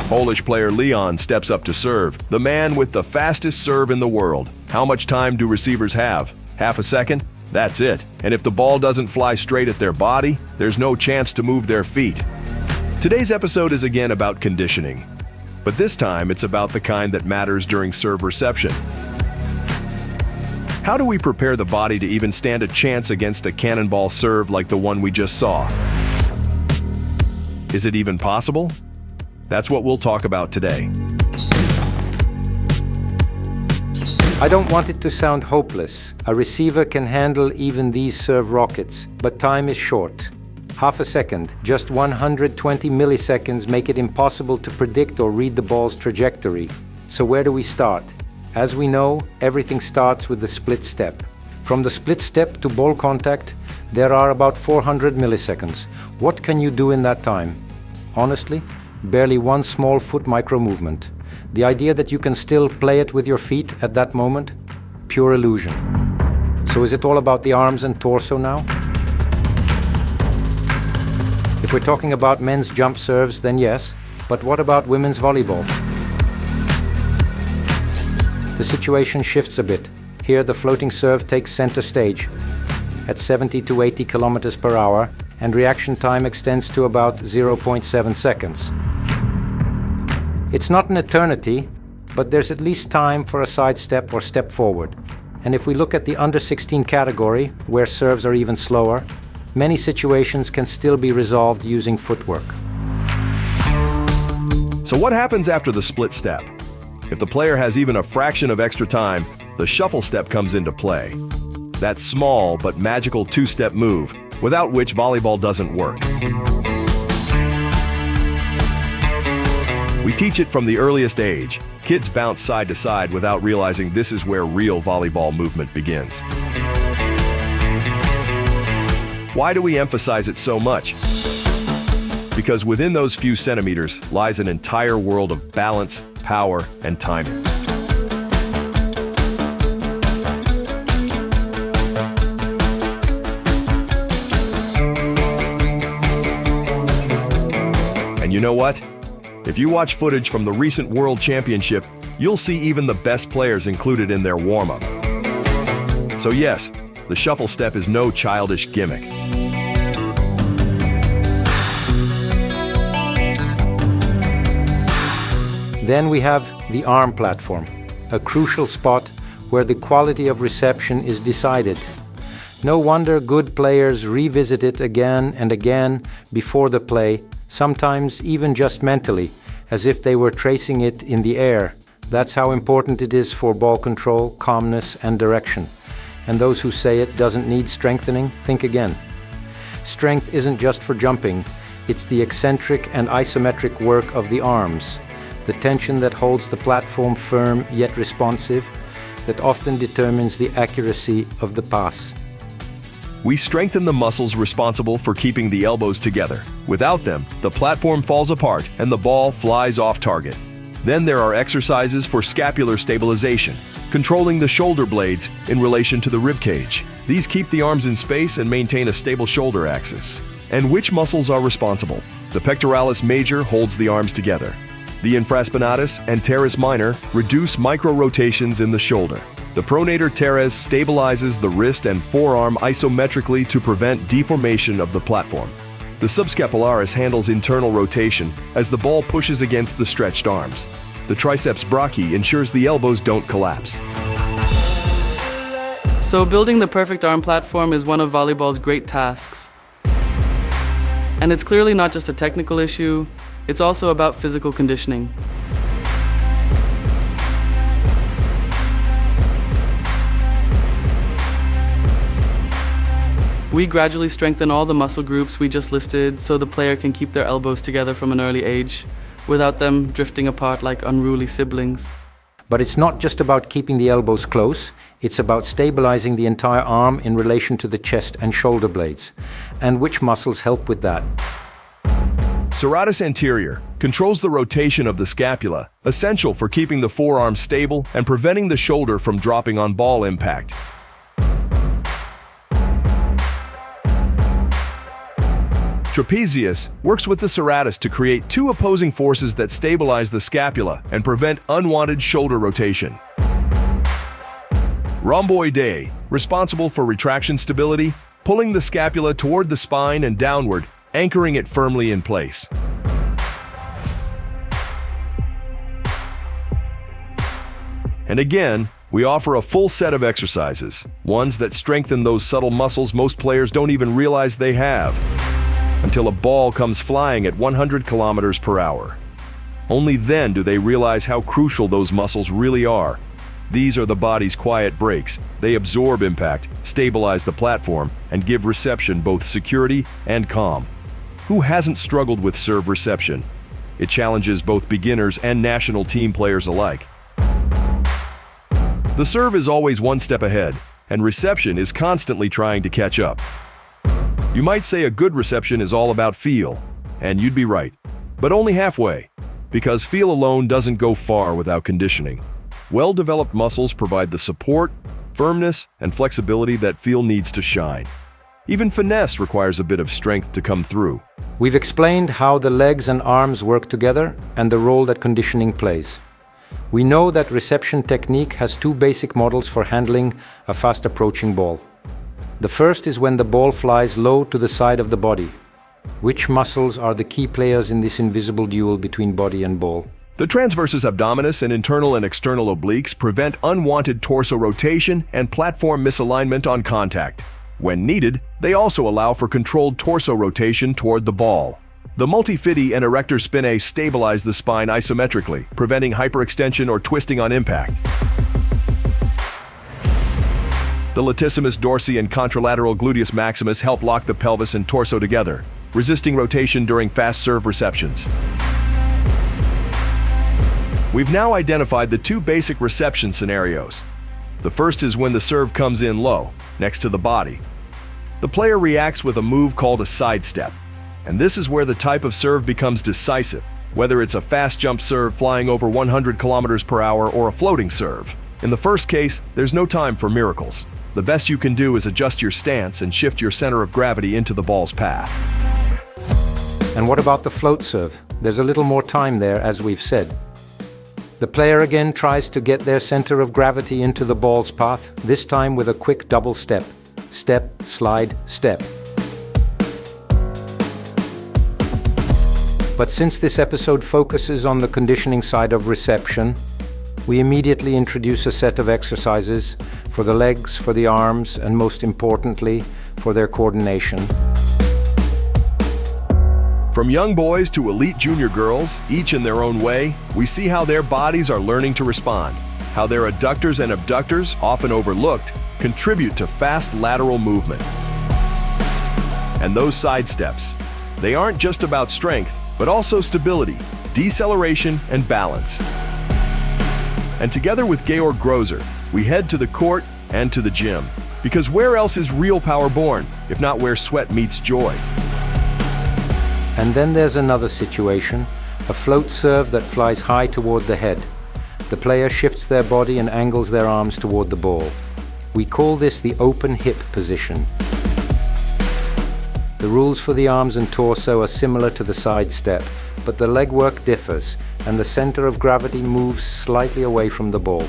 Polish player Leon steps up to serve, the man with the fastest serve in the world. How much time do receivers have? Half a second? That's it. And if the ball doesn't fly straight at their body, there's no chance to move their feet. Today's episode is again about conditioning, but this time it's about the kind that matters during serve reception. How do we prepare the body to even stand a chance against a cannonball serve like the one we just saw? Is it even possible? That's what we'll talk about today. I don't want it to sound hopeless. A receiver can handle even these serve rockets, but time is short. Half a second, just 120 milliseconds make it impossible to predict or read the ball's trajectory. So where do we start? As we know, everything starts with the split step. From the split step to ball contact, there are about 400 milliseconds. What can you do in that time? Honestly, barely one small foot micro movement. The idea that you can still play it with your feet at that moment? Pure illusion. So is it all about the arms and torso now? If we're talking about men's jump serves, then yes, but what about women's volleyball? The situation shifts a bit. Here the floating serve takes center stage at 70 to 80 kilometers per hour, and reaction time extends to about 0.7 seconds. It's not an eternity, but there's at least time for a sidestep or step forward. And if we look at the under 16 category, where serves are even slower, many situations can still be resolved using footwork. So what happens after the split step? If the player has even a fraction of extra time, the shuffle step comes into play. That small but magical two-step move, without which volleyball doesn't work. We teach it from the earliest age. Kids bounce side to side without realizing this is where real volleyball movement begins. Why do we emphasize it so much? Because within those few centimeters lies an entire world of balance, power, and timing. And you know what? If you watch footage from the recent World Championship, you'll see even the best players included in their warm-up. So yes, the shuffle step is no childish gimmick. Then we have the arm platform, a crucial spot where the quality of reception is decided. No wonder good players revisit it again and again before the play, sometimes even just mentally, as if they were tracing it in the air. That's how important it is for ball control, calmness, and direction. And those who say it doesn't need strengthening, think again. Strength isn't just for jumping, it's the eccentric and isometric work of the arms. The tension that holds the platform firm yet responsive, that often determines the accuracy of the pass. We strengthen the muscles responsible for keeping the elbows together. Without them, the platform falls apart and the ball flies off target. Then there are exercises for scapular stabilization, controlling the shoulder blades in relation to the rib cage. These keep the arms in space and maintain a stable shoulder axis. And which muscles are responsible? The pectoralis major holds the arms together. The infraspinatus and teres minor reduce micro-rotations in the shoulder. The pronator teres stabilizes the wrist and forearm isometrically to prevent deformation of the platform. The subscapularis handles internal rotation as the ball pushes against the stretched arms. The triceps brachii ensures the elbows don't collapse. So building the perfect arm platform is one of volleyball's great tasks. And it's clearly not just a technical issue, it's also about physical conditioning. We gradually strengthen all the muscle groups we just listed so the player can keep their elbows together from an early age, without them drifting apart like unruly siblings. But it's not just about keeping the elbows close, it's about stabilizing the entire arm in relation to the chest and shoulder blades. And which muscles help with that? Serratus anterior controls the rotation of the scapula, essential for keeping the forearm stable and preventing the shoulder from dropping on ball impact. Trapezius works with the serratus to create two opposing forces that stabilize the scapula and prevent unwanted shoulder rotation. Rhomboidae, responsible for retraction stability, pulling the scapula toward the spine and downward, anchoring it firmly in place. And again, we offer a full set of exercises, ones that strengthen those subtle muscles most players don't even realize they have, until a ball comes flying at 100 kilometers per hour. Only then do they realize how crucial those muscles really are. These are the body's quiet brakes. They absorb impact, stabilize the platform, and give reception both security and calm. Who hasn't struggled with serve reception? It challenges both beginners and national team players alike. The serve is always one step ahead, and reception is constantly trying to catch up. You might say a good reception is all about feel, and you'd be right, but only halfway, because feel alone doesn't go far without conditioning. Well-developed muscles provide the support, firmness, and flexibility that feel needs to shine. Even finesse requires a bit of strength to come through. We've explained how the legs and arms work together and the role that conditioning plays. We know that reception technique has two basic models for handling a fast-approaching ball. The first is when the ball flies low to the side of the body. Which muscles are the key players in this invisible duel between body and ball? The transversus abdominis and internal and external obliques prevent unwanted torso rotation and platform misalignment on contact. When needed, they also allow for controlled torso rotation toward the ball. The multifidi and erector spinae stabilize the spine isometrically, preventing hyperextension or twisting on impact. The latissimus dorsi and contralateral gluteus maximus help lock the pelvis and torso together, resisting rotation during fast serve receptions. We've now identified the two basic reception scenarios. The first is when the serve comes in low, next to the body. The player reacts with a move called a sidestep. And this is where the type of serve becomes decisive, whether it's a fast jump serve flying over 100 kilometers per hour or a floating serve. In the first case, there's no time for miracles. The best you can do is adjust your stance and shift your center of gravity into the ball's path. And what about the float serve? There's a little more time there, as we've said. The player again tries to get their center of gravity into the ball's path, this time with a quick double step. Step, slide, step. But since this episode focuses on the conditioning side of reception, we immediately introduce a set of exercises for the legs, for the arms, and most importantly, for their coordination. From young boys to elite junior girls, each in their own way, we see how their bodies are learning to respond, how their adductors and abductors, often overlooked, contribute to fast lateral movement. And those side steps, they aren't just about strength, but also stability, deceleration, and balance. And together with Georg Grozer, we head to the court and to the gym. Because where else is real power born, if not where sweat meets joy? And then there's another situation, a float serve that flies high toward the head. The player shifts their body and angles their arms toward the ball. We call this the open hip position. The rules for the arms and torso are similar to the side step, but the leg work differs, and the center of gravity moves slightly away from the ball.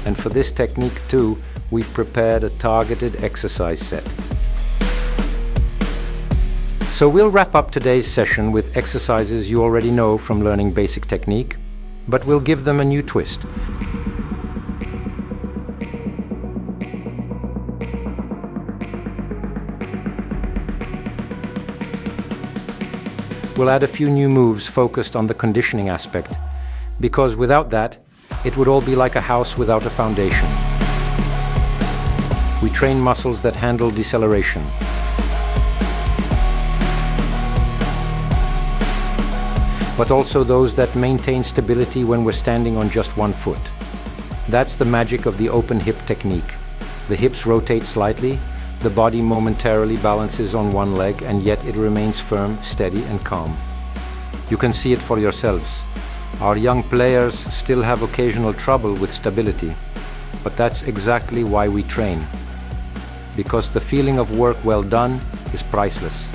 And for this technique too, we've prepared a targeted exercise set. So we'll wrap up today's session with exercises you already know from learning basic technique, but we'll give them a new twist. We'll add a few new moves focused on the conditioning aspect, because without that, it would all be like a house without a foundation. We train muscles that handle deceleration, but also those that maintain stability when we're standing on just one foot. That's the magic of the open hip technique. The hips rotate slightly, the body momentarily balances on one leg, and yet it remains firm, steady, and calm. You can see it for yourselves. Our young players still have occasional trouble with stability, but that's exactly why we train. because the feeling of work well done is priceless.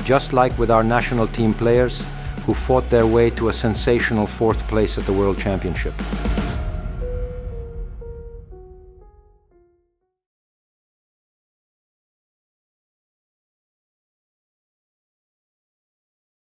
Just like with our national team players who fought their way to a sensational 4th place at the World Championship.